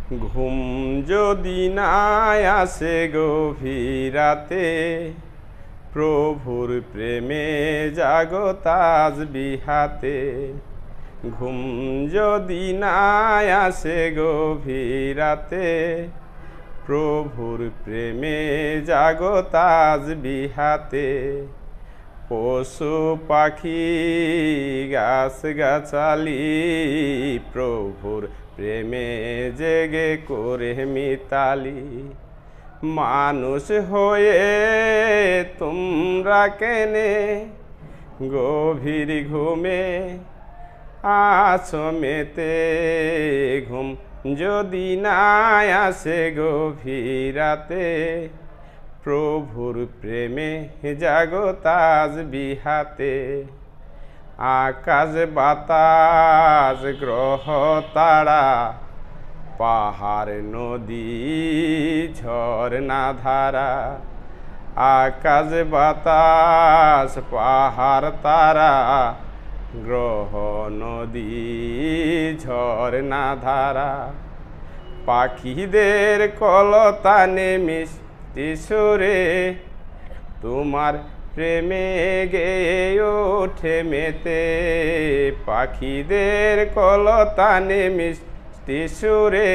ঘুম যদি না আসে গভীর রাতে, প্রভুর প্রেমে জাগো তাসবিহাতে। ঘুম যদি না আসে গভীর রাতে, প্রভুর প্রেমে জাগো তাসবিহাতে। পশু পাখি গাছ গাছালি প্রভুর প্রেমে জেগে করে মিতালি। মানুষ হয়ে তোমরা কেনে গভীর ঘুমে আছো মেতে। ঘুম যদি না আসে গভীর রাতে, প্রভুর প্রেমে জাগো তাসবিহাতে। আকাশ বাতাস গ্রহ তারা, পাহাড় নদী ঝরনা ধারা। আকাশ বাতাস পাহাড় তারা, গ্রহ নদী ঝরনা ধারা। পাখিদের কলতানে মিষ্টি সুরে, তোমার প্রেমে গেয়ে ওঠে মেতে। পাখিদের কলতানে মিষ্টি সুরে,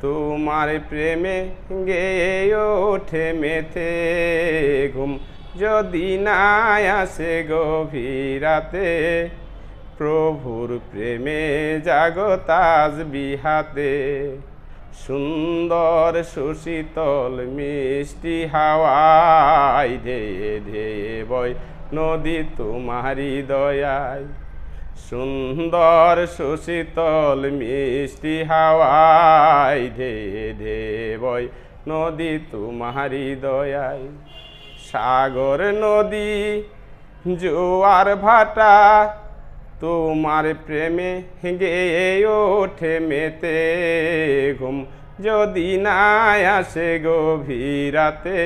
তোমার প্রেমে গেয়ে ওঠে মেতে। ঘুম যদি না আসে গভীর রাতে, প্রভুর প্রেমে জাগো তাসবিহাতে। সুন্দর সুশীতল মিষ্টি হাওয়ায় ধেয়ে ধেয়ে বয় নদী তোমারি দয়ায়। সুন্দর সুশীতল মিষ্টি হাওয়ায় ধেয়ে ধেয়ে বয় নদী তোমারি দয়ায়। সাগর নদী জোয়ার ভাটা, তোমার প্রেমে গেয়ে ওঠে মেতে। ঘুম যদি না আসে গভীর রাতে,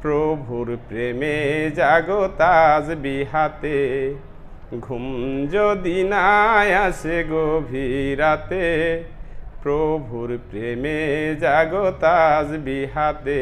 প্রভুর প্রেমে জাগো তাসবিহাতে। ঘুম যদি না আসে গভীর রাতে, প্রভুর প্রেমে জাগো তাসবিহাতে।